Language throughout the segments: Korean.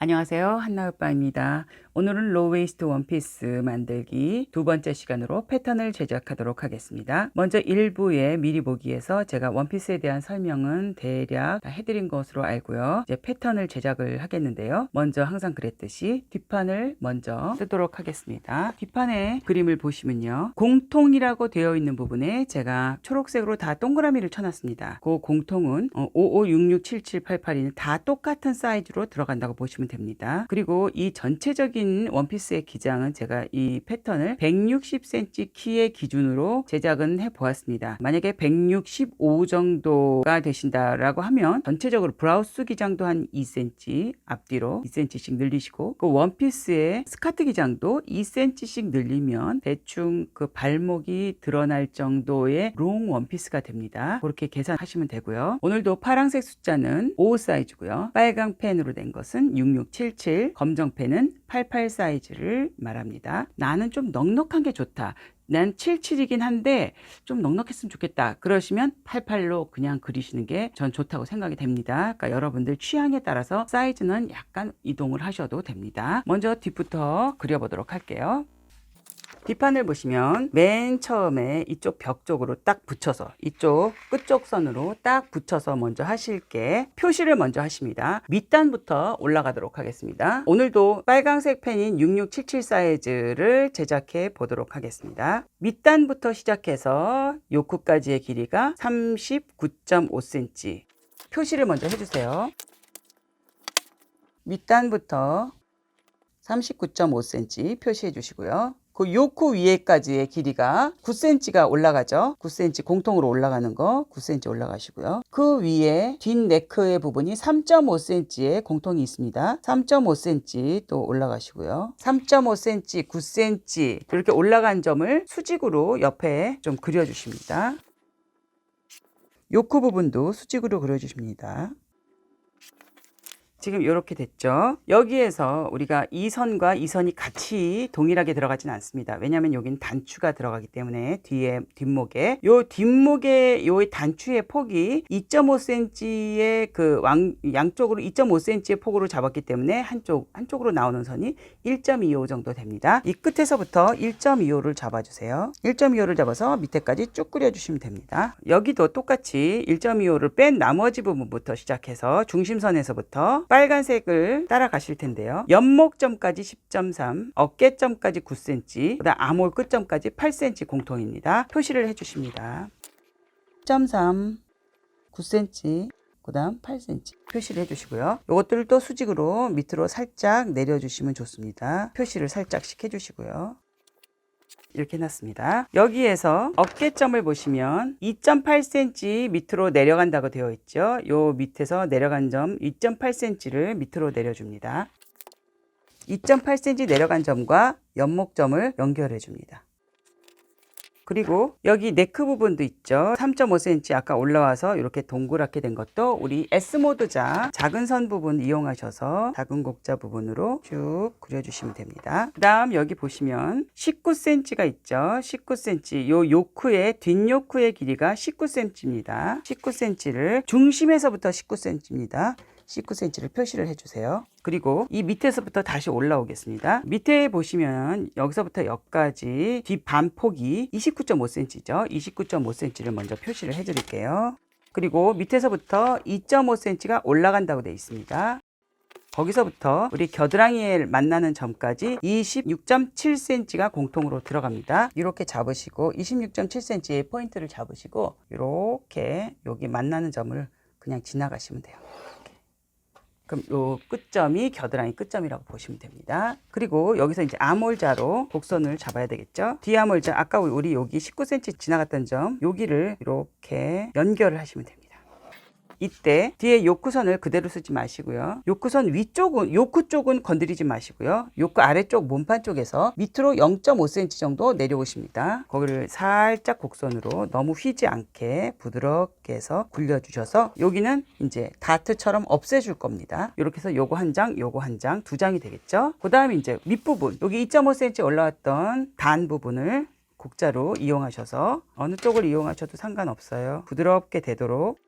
안녕하세요. 한나우빠입니다. 오늘은 로우웨이스트 원피스 만들기 두 번째 시간으로 패턴을 제작하도록 하겠습니다. 먼저 1부에 미리 보기에서 제가 원피스에 대한 설명은 대략 다 해드린 것으로 알고요. 이제 패턴을 제작을 하겠는데요. 먼저 항상 그랬듯이 뒷판을 먼저 쓰도록 하겠습니다. 뒷판에 그림을 보시면요. 공통이라고 되어 있는 부분에 제가 초록색으로 다 동그라미를 쳐놨습니다. 그 공통은 55667788이 다 똑같은 사이즈로 들어간다고 보시면 됩니다. 그리고 이 전체적인 원피스의 기장은 제가 이 패턴을 160cm 키의 기준으로 제작은 해 보았습니다. 만약에 165 정도가 되신다라고 하면 전체적으로 브라우스 기장도 한 2cm 앞뒤로 2cm씩 늘리시고 그 원피스의 스커트 기장도 2cm씩 늘리면 대충 그 발목이 드러날 정도의 롱 원피스가 됩니다. 그렇게 계산하시면 되고요. 오늘도 파란색 숫자는 5 사이즈고요. 빨강 펜으로 된 것은 6677, 검정 펜은 88 사이즈를 말합니다. 나는 좀 넉넉한 게 좋다. 난 77이긴 한데 좀 넉넉했으면 좋겠다. 그러시면 88로 그냥 그리시는 게 전 좋다고 생각이 됩니다. 그러니까 여러분들 취향에 따라서 사이즈는 약간 이동을 하셔도 됩니다. 먼저 뒷부터 그려보도록 할게요. 뒷판을 보시면 맨 처음에 이쪽 벽 쪽으로 딱 붙여서 이쪽 끝쪽 선으로 딱 붙여서 먼저 하실 게 표시를 먼저 하십니다. 밑단부터 올라가도록 하겠습니다. 오늘도 빨강색 펜인 6677 사이즈를 제작해 보도록 하겠습니다. 밑단부터 시작해서 요크까지의 길이가 39.5cm 표시를 먼저 해주세요. 밑단부터 39.5cm 표시해 주시고요. 그 요크 위에까지의 길이가 9cm가 올라가죠. 9cm 공통으로 올라가는 거 9cm 올라가시고요. 그 위에 뒷 네크의 부분이 3.5cm의 공통이 있습니다. 3.5cm 또 올라가시고요. 3.5cm, 9cm 이렇게 올라간 점을 수직으로 옆에 좀 그려주십니다. 요크 부분도 수직으로 그려주십니다. 지금 이렇게 됐죠. 여기에서 우리가 이 선과 이 선이 같이 동일하게 들어가지는 않습니다. 왜냐하면 여기는 단추가 들어가기 때문에 뒷목에 요 단추의 폭이 2.5cm의 양쪽으로 2.5cm의 폭으로 잡았기 때문에 한쪽으로 나오는 선이 1.25 정도 됩니다. 이 끝에서부터 1.25를 잡아주세요. 1.25를 잡아서 밑에까지 쭉 그려주시면 됩니다. 여기도 똑같이 1.25를 뺀 나머지 부분부터 시작해서 중심선에서부터 빨간색을 따라가실 텐데요. 연목점까지 10.3, 어깨점까지 9cm, 그다음 아몰 끝점까지 8cm 공통입니다. 표시를 해주십니다. 10.3, 9cm, 그 다음 8cm 표시를 해주시고요. 이것들을 또 수직으로 밑으로 살짝 내려주시면 좋습니다. 표시를 살짝씩 해주시고요. 이렇게 해놨습니다. 여기에서 어깨점을 보시면 2.8cm 밑으로 내려간다고 되어 있죠. 요 밑에서 내려간 점 2.8cm를 밑으로 내려줍니다. 2.8cm 내려간 점과 연목점을 연결해 줍니다. 그리고 여기 네크 부분도 있죠. 3.5cm 아까 올라와서 이렇게 동그랗게 된 것도 우리 S모드자 작은 선 부분 이용하셔서 작은 곡자 부분으로 쭉 그려주시면 됩니다. 그 다음 여기 보시면 19cm가 있죠. 19cm 요 요크의 뒷요크의 길이가 19cm입니다. 19cm를 중심에서부터 19cm입니다. 19cm를 표시를 해주세요. 그리고 이 밑에서부터 다시 올라오겠습니다. 밑에 보시면 여기서부터 여기까지 뒷 반폭이 29.5cm죠. 29.5cm를 먼저 표시를 해드릴게요. 그리고 밑에서부터 2.5cm가 올라간다고 되어 있습니다. 거기서부터 우리 겨드랑이에 만나는 점까지 26.7cm가 공통으로 들어갑니다. 이렇게 잡으시고 26.7cm의 포인트를 잡으시고 이렇게 여기 만나는 점을 그냥 지나가시면 돼요. 그럼 요 끝점이 겨드랑이 끝점이라고 보시면 됩니다. 그리고 여기서 이제 아몰자로 곡선을 잡아야 되겠죠. 뒤아몰자 아까 우리 여기 19cm 지나갔던 점 여기를 이렇게 연결을 하시면 됩니다. 이때 뒤에 요크선을 그대로 쓰지 마시고요. 요크선 위쪽은 요크 쪽은 건드리지 마시고요. 요크 아래쪽 몸판 쪽에서 밑으로 0.5cm 정도 내려오십니다. 거기를 살짝 곡선으로 너무 휘지 않게 부드럽게 해서 굴려주셔서 여기는 이제 다트처럼 없애줄 겁니다. 이렇게 해서 요거 한 장, 요거 한 장, 두 장이 되겠죠. 그 다음에 이제 밑부분 여기 2.5cm 올라왔던 단 부분을 곡자로 이용하셔서 어느 쪽을 이용하셔도 상관없어요. 부드럽게 되도록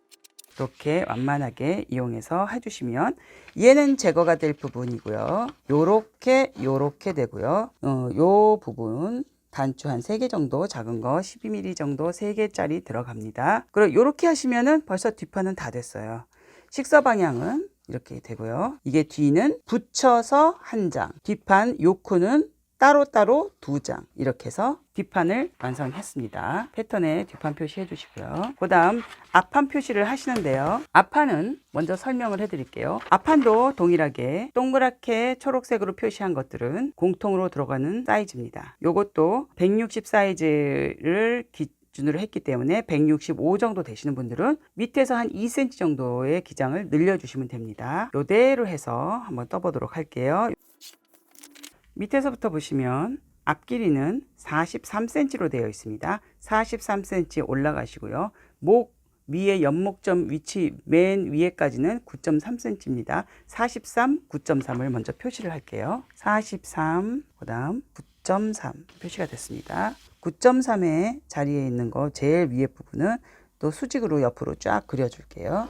이렇게 완만하게 이용해서 해주시면 얘는 제거가 될 부분이고요. 요렇게 되고요. 요 부분 단추 한 3개 정도, 작은 거 12mm 정도 3개짜리 들어갑니다. 그리고 요렇게 하시면은 벌써 뒷판은 다 됐어요. 식서 방향은 이렇게 되고요. 이게 뒤는 붙여서 한 장, 뒷판 요코는 따로따로 2장, 이렇게 해서 뒷판을 완성했습니다. 패턴에 뒷판 표시해 주시고요. 그 다음 앞판 표시를 하시는데요. 앞판은 먼저 설명을 해 드릴게요. 앞판도 동일하게 동그랗게 초록색으로 표시한 것들은 공통으로 들어가는 사이즈입니다. 요것도 160 사이즈를 기준으로 했기 때문에 165 정도 되시는 분들은 밑에서 한 2cm 정도의 기장을 늘려주시면 됩니다. 이대로 해서 한번 떠보도록 할게요. 밑에서부터 보시면 앞 길이는 43cm로 되어 있습니다. 43cm 올라가시고요. 목 위에 연목점 위치 맨 위에까지는 9.3cm입니다. 43, 9.3을 먼저 표시를 할게요. 43, 그 다음 9.3 표시가 됐습니다. 9.3의 자리에 있는 거 제일 위에 부분은 또 수직으로 옆으로 쫙 그려줄게요.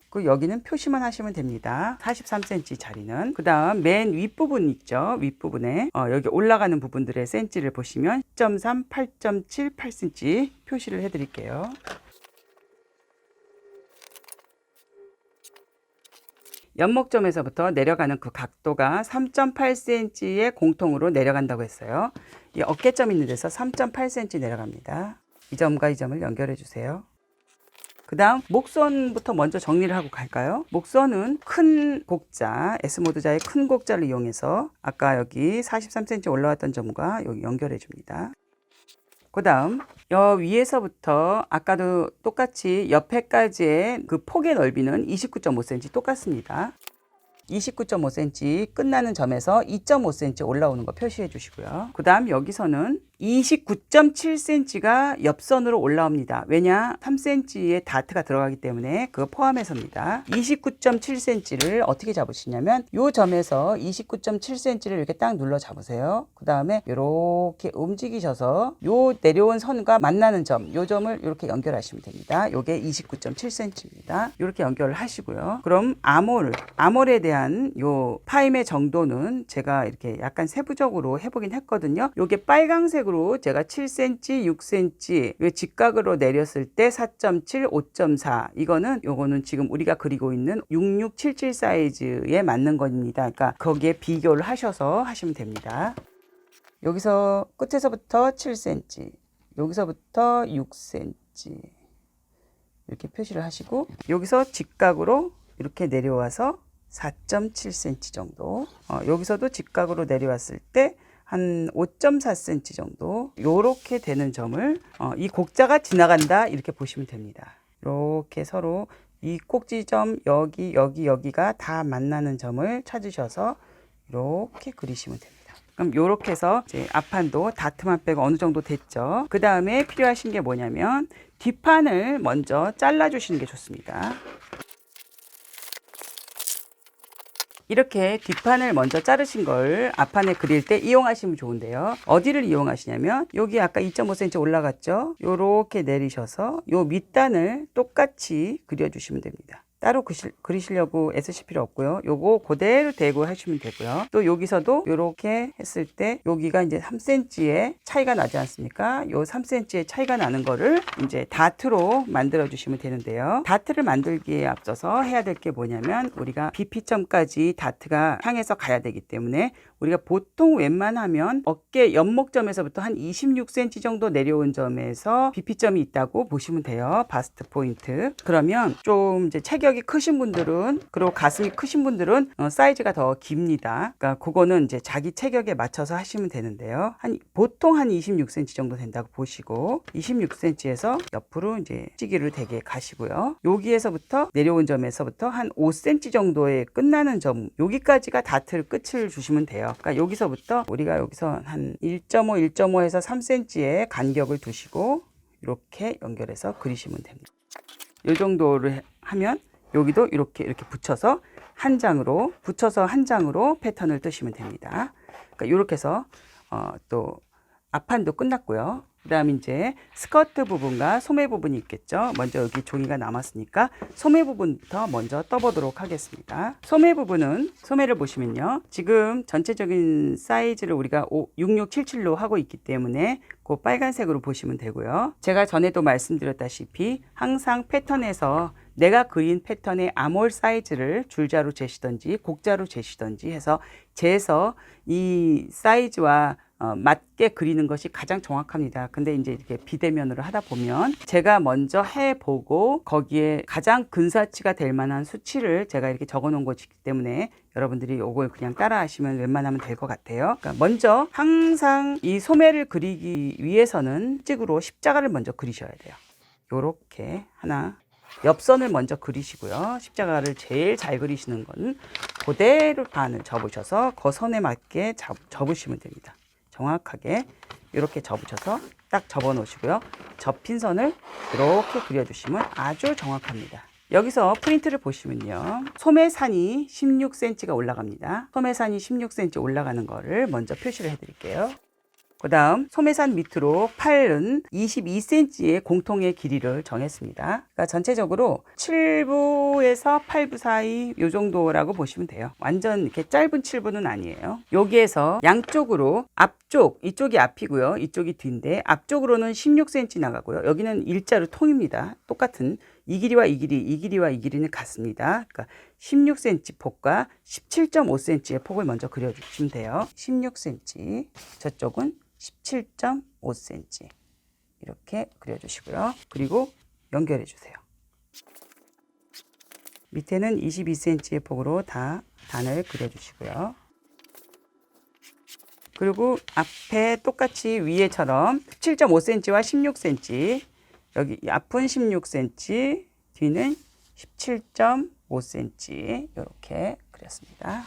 그 여기는 표시만 하시면 됩니다. 43cm 자리는. 그 다음 맨 윗부분 있죠. 윗부분에 여기 올라가는 부분들의 센치를 보시면 10.3, 8.7, 8cm 표시를 해드릴게요. 연목점에서부터 내려가는 그 각도가 3.8cm의 공통으로 내려간다고 했어요. 이 어깨점 있는 데서 3.8cm 내려갑니다. 이 점과 이 점을 연결해 주세요. 그 다음 목선부터 먼저 정리를 하고 갈까요? 목선은 큰 곡자, S모드자의 큰 곡자를 이용해서 아까 여기 43cm 올라왔던 점과 여기 연결해 줍니다. 그 다음 여 위에서부터 아까도 똑같이 옆에까지의 그 폭의 넓이는 29.5cm 똑같습니다. 29.5cm 끝나는 점에서 2.5cm 올라오는 거 표시해 주시고요. 그 다음 여기서는 29.7cm가 옆선으로 올라옵니다. 왜냐? 3cm의 다트가 들어가기 때문에 그거 포함해서입니다. 29.7cm를 어떻게 잡으시냐면 이 점에서 29.7cm를 이렇게 딱 눌러 잡으세요. 그 다음에 이렇게 움직이셔서 요 내려온 선과 만나는 점, 요 점을 이렇게 연결하시면 됩니다. 요게 29.7cm입니다. 이렇게 연결을 하시고요. 그럼 아몰에 대한 요 파임의 정도는 제가 이렇게 약간 세부적으로 해보긴 했거든요. 요게 빨강색으로 제가 7cm, 6cm 직각으로 내렸을 때 4.7, 5.4 요거는 지금 우리가 그리고 있는 6677 사이즈에 맞는 겁니다. 그러니까 거기에 비교를 하셔서 하시면 됩니다. 여기서 끝에서부터 7cm, 여기서부터 6cm 이렇게 표시를 하시고 여기서 직각으로 이렇게 내려와서 4.7cm 정도, 여기서도 직각으로 내려왔을 때 한 5.4cm 정도 요렇게 되는 점을 이 곡자가 지나간다 이렇게 보시면 됩니다. 이렇게 서로 이 꼭지점 여기가 다 만나는 점을 찾으셔서 이렇게 그리시면 됩니다. 그럼 이렇게 해서 이제 앞판도 다트만 빼고 어느 정도 됐죠. 그 다음에 필요하신 게 뭐냐면 뒷판을 먼저 잘라 주시는 게 좋습니다. 이렇게 뒷판을 먼저 자르신 걸 앞판에 그릴 때 이용하시면 좋은데요. 어디를 이용하시냐면 여기 아까 2.5cm 올라갔죠. 요렇게 내리셔서 요 밑단을 똑같이 그려주시면 됩니다. 따로 그리시려고 애쓰실 필요 없고요. 요거 그대로 대고 하시면 되고요. 또 여기서도 요렇게 했을 때 여기가 이제 3cm의 차이가 나지 않습니까? 요 3cm의 차이가 나는 거를 이제 다트로 만들어 주시면 되는데요. 다트를 만들기에 앞서서 해야 될 게 뭐냐면 우리가 BP점까지 다트가 향해서 가야 되기 때문에 우리가 보통 웬만하면 어깨 연목점에서부터 한 26cm 정도 내려온 점에서 BP점이 있다고 보시면 돼요. 바스트 포인트. 그러면 좀 이제 체격이 크신 분들은 그리고 가슴이 크신 분들은 사이즈가 더 깁니다. 그러니까 그거는 이제 자기 체격에 맞춰서 하시면 되는데요. 보통 한 26cm 정도 된다고 보시고 26cm에서 옆으로 이제 찌기를 되게 가시고요. 여기에서부터 내려온 점에서부터 한 5cm 정도에 끝나는 점 여기까지가 다트 끝을 주시면 돼요. 그러니까 여기서부터 우리가 여기서 한 1.5, 1.5에서 3cm의 간격을 두시고 이렇게 연결해서 그리시면 됩니다. 이 정도를 하면 여기도 이렇게 붙여서 한 장으로 패턴을 뜨시면 됩니다. 그러니까 이렇게 해서 또 앞판도 끝났고요. 그다음 이제 스커트 부분과 소매 부분이 있겠죠. 먼저 여기 종이가 남았으니까 소매 부분부터 먼저 떠보도록 하겠습니다. 소매 부분은 소매를 보시면요. 지금 전체적인 사이즈를 우리가 6677로 하고 있기 때문에 그 빨간색으로 보시면 되고요. 제가 전에도 말씀드렸다시피 항상 패턴에서 내가 그린 패턴의 아몰 사이즈를 줄자로 재시던지 곡자로 재시던지 해서 재서 이 사이즈와 맞게 그리는 것이 가장 정확합니다. 근데 이제 이렇게 비대면으로 하다 보면 제가 먼저 해보고 거기에 가장 근사치가 될 만한 수치를 제가 이렇게 적어 놓은 것이기 때문에 여러분들이 이걸 그냥 따라 하시면 웬만하면 될 것 같아요. 그러니까 먼저 항상 이 소매를 그리기 위해서는 찍으로 십자가를 먼저 그리셔야 돼요. 요렇게 하나 옆선을 먼저 그리시고요. 십자가를 제일 잘 그리시는 건 그대로 반을 접으셔서 그 선에 맞게 접으시면 됩니다. 정확하게 이렇게 접으셔서 딱 접어 놓으시고요. 접힌 선을 이렇게 그려주시면 아주 정확합니다. 여기서 프린트를 보시면요. 소매산이 16cm가 올라갑니다. 소매산이 16cm 올라가는 거를 먼저 표시를 해드릴게요. 그 다음 소매산 밑으로 팔은 22cm의 공통의 길이를 정했습니다. 그러니까 전체적으로 7부에서 8부 사이 이 정도라고 보시면 돼요. 완전 이렇게 짧은 7부는 아니에요. 여기에서 양쪽으로 앞쪽, 이쪽이 앞이고요. 이쪽이 뒤인데 앞쪽으로는 16cm 나가고요. 여기는 일자로 통입니다. 똑같은 이 길이와 이 길이, 이 길이와 이 길이는 같습니다. 그러니까 16cm 폭과 17.5cm의 폭을 먼저 그려주시면 돼요. 16cm, 저쪽은 17.5cm 이렇게 그려주시고요. 그리고 연결해 주세요. 밑에는 22cm의 폭으로 다 단을 그려주시고요. 그리고 앞에 똑같이 위에처럼 17.5cm와 16cm, 여기 앞은 16cm, 뒤는 17.5cm 이렇게 그렸습니다.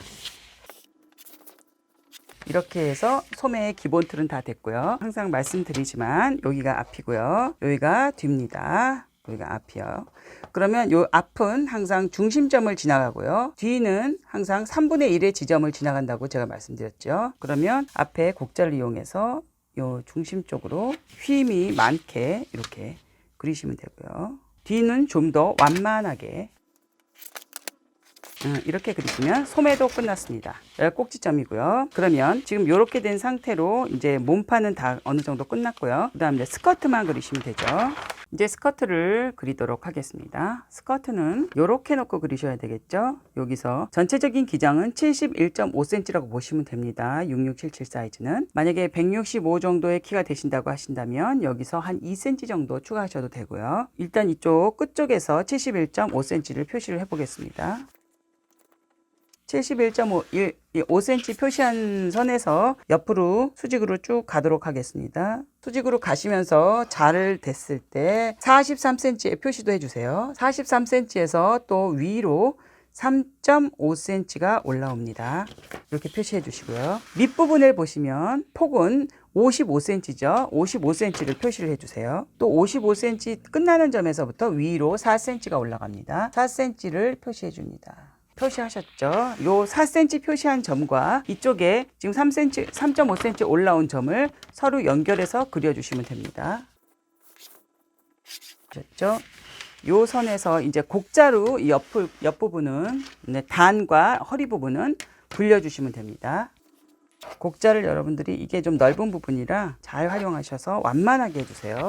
이렇게 해서 소매의 기본 틀은 다 됐고요. 항상 말씀드리지만 여기가 앞이고요. 여기가 뒤입니다. 여기가 앞이요. 그러면 요 앞은 항상 중심점을 지나가고요. 뒤는 항상 3분의 1의 지점을 지나간다고 제가 말씀드렸죠. 그러면 앞에 곡자를 이용해서 요 중심 쪽으로 휨이 많게 이렇게 그리시면 되고요. 뒤는 좀 더 완만하게 이렇게 그리시면 소매도 끝났습니다. 여기 꼭지점이고요. 그러면 지금 이렇게 된 상태로 이제 몸판은 다 어느 정도 끝났고요. 그 다음 이제 스커트만 그리시면 되죠. 이제 스커트를 그리도록 하겠습니다. 스커트는 이렇게 놓고 그리셔야 되겠죠. 여기서 전체적인 기장은 71.5cm라고 보시면 됩니다. 6677 사이즈는. 만약에 165 정도의 키가 되신다고 하신다면 여기서 한 2cm 정도 추가하셔도 되고요. 일단 이쪽 끝쪽에서 71.5cm를 표시를 해보겠습니다. 71.5cm 표시한 선에서 옆으로 수직으로 쭉 가도록 하겠습니다. 수직으로 가시면서 잘 됐을 때 43cm의 표시도 해주세요. 43cm에서 또 위로 3.5cm가 올라옵니다. 이렇게 표시해 주시고요. 밑부분을 보시면 폭은 55cm죠. 55cm를 표시를 해주세요. 또 55cm 끝나는 점에서부터 위로 4cm가 올라갑니다. 4cm를 표시해 줍니다. 표시하셨죠? 요 4cm 표시한 점과 이쪽에 지금 3cm, 3.5cm 올라온 점을 서로 연결해서 그려주시면 됩니다. 아셨죠? 요 선에서 이제 곡자로 이 옆부분은 단과 허리 부분은 불려주시면 됩니다. 곡자를 여러분들이 이게 좀 넓은 부분이라 잘 활용하셔서 완만하게 해주세요.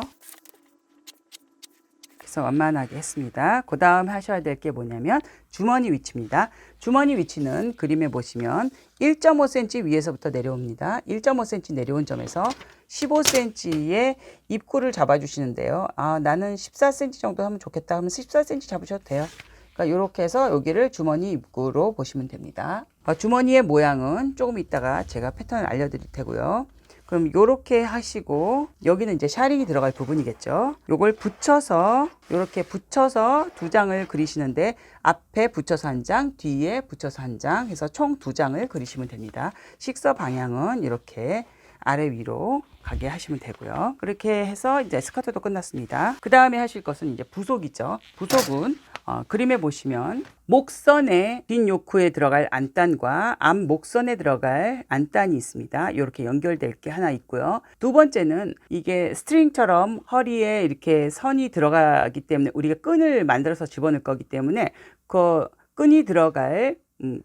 완만하게 했습니다. 그 다음 하셔야 될 게 뭐냐면 주머니 위치입니다. 주머니 위치는 그림에 보시면 1.5cm 위에서부터 내려옵니다. 1.5cm 내려온 점에서 15cm의 입구를 잡아주시는데요. 나는 14cm 정도 하면 좋겠다 하면 14cm 잡으셔도 돼요. 그러니까 이렇게 해서 여기를 주머니 입구로 보시면 됩니다. 주머니의 모양은 조금 이따가 제가 패턴을 알려드릴 테고요. 그럼 요렇게 하시고 여기는 이제 샤링이 들어갈 부분이겠죠. 요걸 붙여서 요렇게 붙여서 두 장을 그리시는데 앞에 붙여서 한 장, 뒤에 붙여서 한 장 해서 총 두 장을 그리시면 됩니다. 식서 방향은 이렇게 아래 위로 가게 하시면 되고요. 그렇게 해서 이제 스커트도 끝났습니다. 그 다음에 하실 것은 이제 부속이죠. 부속은 그림에 보시면 목선의 뒷요크에 들어갈 안단과 앞 목선에 들어갈 안단이 있습니다. 이렇게 연결될 게 하나 있고요. 두 번째는 이게 스트링처럼 허리에 이렇게 선이 들어가기 때문에 우리가 끈을 만들어서 집어넣을 거기 때문에 그 끈이 들어갈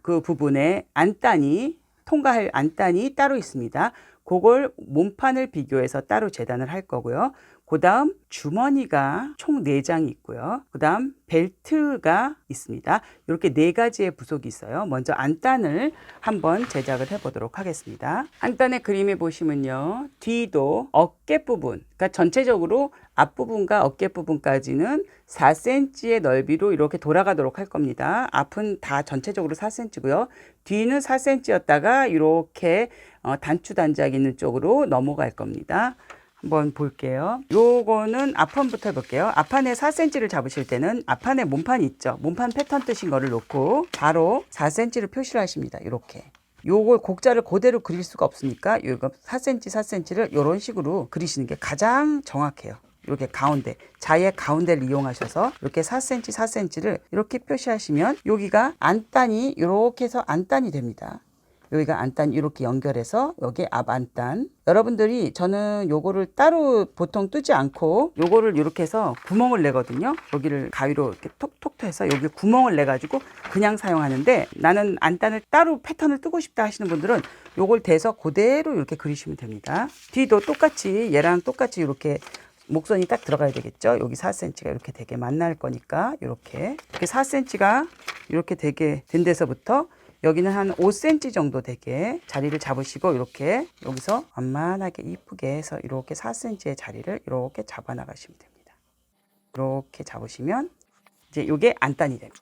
그 부분에 안단이 통과할 안단이 따로 있습니다. 그걸 몸판을 비교해서 따로 재단을 할 거고요. 그 다음 주머니가 총 4장이 있고요. 그 다음 벨트가 있습니다. 이렇게 4가지의 부속이 있어요. 먼저 안단을 한번 제작을 해 보도록 하겠습니다. 안단의 그림에 보시면요. 뒤도 어깨 부분, 그러니까 전체적으로 앞부분과 어깨 부분까지는 4cm의 넓이로 이렇게 돌아가도록 할 겁니다. 앞은 다 전체적으로 4cm고요. 뒤는 4cm였다가 이렇게 단추 단자가 있는 쪽으로 넘어갈 겁니다. 한번 볼게요. 요거는 앞판부터 해볼게요. 앞판에 4cm를 잡으실 때는 앞판에 몸판 있죠. 몸판 패턴 뜨신 거를 놓고 바로 4cm를 표시를 하십니다. 이렇게. 요걸 곡자를 그대로 그릴 수가 없으니까 이거 4cm, 4cm를 이런 식으로 그리시는 게 가장 정확해요. 이렇게 가운데, 자의 가운데를 이용하셔서 이렇게 4cm, 4cm를 이렇게 표시하시면 여기가 안단이 이렇게 해서 안단이 됩니다. 여기가 안단 이렇게 연결해서 여기 앞 안단. 여러분들이 저는 요거를 따로 보통 뜨지 않고 요거를 이렇게 해서 구멍을 내거든요. 여기를 가위로 이렇게 톡톡 해서 여기 구멍을 내 가지고 그냥 사용하는데, 나는 안단을 따로 패턴을 뜨고 싶다 하시는 분들은 요걸 대서 그대로 이렇게 그리시면 됩니다. 뒤도 똑같이 얘랑 똑같이 이렇게 목선이 딱 들어가야 되겠죠. 여기 4cm가 이렇게 되게 만날 거니까 이렇게 4cm가 이렇게 되게 된 데서부터 여기는 한 5cm 정도 되게 자리를 잡으시고 이렇게 여기서 완만하게 이쁘게 해서 이렇게 4cm의 자리를 이렇게 잡아 나가시면 됩니다. 이렇게 잡으시면 이제 이게 안단이 됩니다.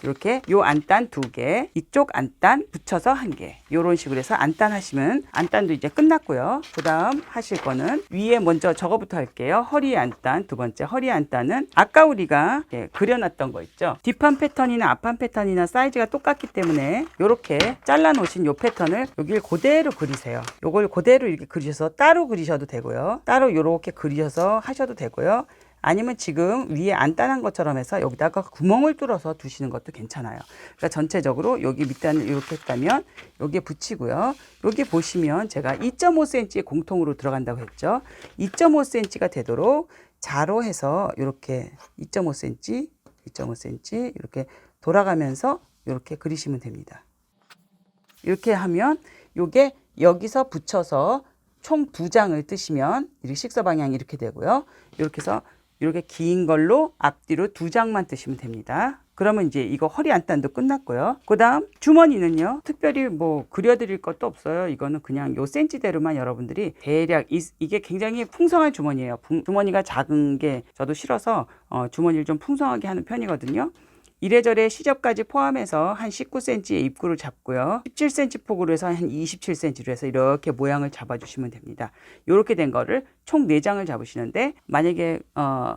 이렇게 요 안단 2개, 이쪽 안단 붙여서 1개, 요런 식으로 해서 안단 하시면 안단도 이제 끝났고요. 그 다음 하실 거는 위에 먼저 저거부터 할게요. 허리 안단. 두 번째 허리 안단은 아까 우리가 그려놨던 거 있죠. 뒷판 패턴이나 앞판 패턴이나 사이즈가 똑같기 때문에 요렇게 잘라 놓으신 요 패턴을 여기를 그대로 그리세요. 요걸 그대로 이렇게 그리셔서 따로 그리셔도 되고요. 따로 요렇게 그리셔서 하셔도 되고요. 아니면 지금 위에 안단한 것처럼 해서 여기다가 구멍을 뚫어서 두시는 것도 괜찮아요. 그러니까 전체적으로 여기 밑단을 이렇게 했다면 여기에 붙이고요. 여기 보시면 제가 2.5cm의 공통으로 들어간다고 했죠. 2.5cm가 되도록 자로 해서 이렇게 2.5cm, 2.5cm 이렇게 돌아가면서 이렇게 그리시면 됩니다. 이렇게 하면 이게 여기서 붙여서 총 2장을 뜨시면 이렇게 식서 방향이 이렇게 되고요. 이렇게 해서 이렇게 긴 걸로 앞뒤로 2장만 뜨시면 됩니다. 그러면 이제 이거 허리 안단도 끝났고요. 그 다음 주머니는요, 특별히 뭐 그려드릴 것도 없어요. 이거는 그냥 요 센치대로만 여러분들이 대략 이게 굉장히 풍성한 주머니예요. 주머니가 작은 게 저도 싫어서 주머니를 좀 풍성하게 하는 편이거든요. 이래저래 시접까지 포함해서 한 19cm의 입구를 잡고요. 17cm 폭으로 해서 한 27cm로 해서 이렇게 모양을 잡아주시면 됩니다. 이렇게 된 거를 총 4장을 잡으시는데, 만약에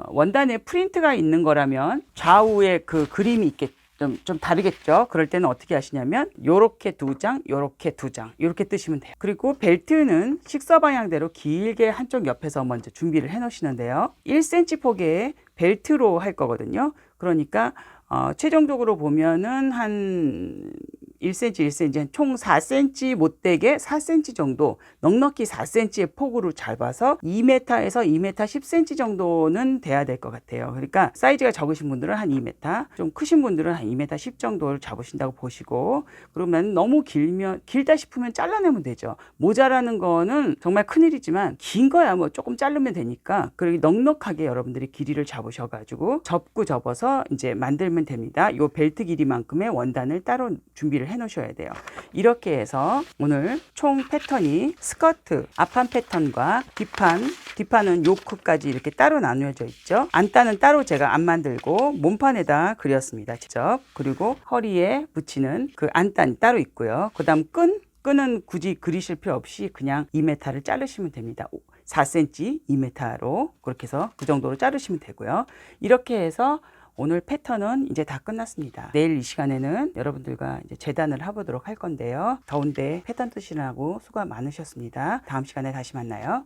원단에 프린트가 있는 거라면 좌우에 그 그림이 있겠죠. 좀 다르겠죠. 그럴 때는 어떻게 하시냐면 요렇게 2장, 요렇게 2장 이렇게 뜨시면 돼요. 그리고 벨트는 식서 방향대로 길게 한쪽 옆에서 먼저 준비를 해 놓으시는데요. 1cm 폭의 벨트로 할 거거든요. 그러니까 최종적으로 보면은 한 1cm, 1cm, 총 4cm 못되게 4cm 정도, 넉넉히 4cm의 폭으로 잡아서 2m에서 2m 10cm 정도는 돼야 될 것 같아요. 그러니까 사이즈가 적으신 분들은 한 2m, 좀 크신 분들은 한 2m 10 정도를 잡으신다고 보시고, 그러면 너무 길다 싶으면 잘라내면 되죠. 모자라는 거는 정말 큰일이지만 긴 거야 뭐 조금 자르면 되니까, 그렇게 넉넉하게 여러분들이 길이를 잡으셔가지고 접어서 이제 만들면 됩니다. 요 벨트 길이만큼의 원단을 따로 준비를 해 놓으셔야 돼요. 이렇게 해서 오늘 총 패턴이 스커트 앞판 패턴과 뒷판은 요크까지 이렇게 따로 나누어져 있죠. 안단은 따로 제가 안 만들고 몸판에다 그렸습니다. 직접. 그리고 허리에 붙이는 그 안단이 따로 있고요. 그 다음 끈은 굳이 그리실 필요 없이 그냥 2m를 자르시면 됩니다. 4cm 2m로 그렇게 해서 그 정도로 자르시면 되고요. 이렇게 해서 오늘 패턴은 이제 다 끝났습니다. 내일 이 시간에는 여러분들과 이제 재단을 해보도록 할 건데요. 더운데 패턴 뜨시느라고 수고 많으셨습니다. 다음 시간에 다시 만나요.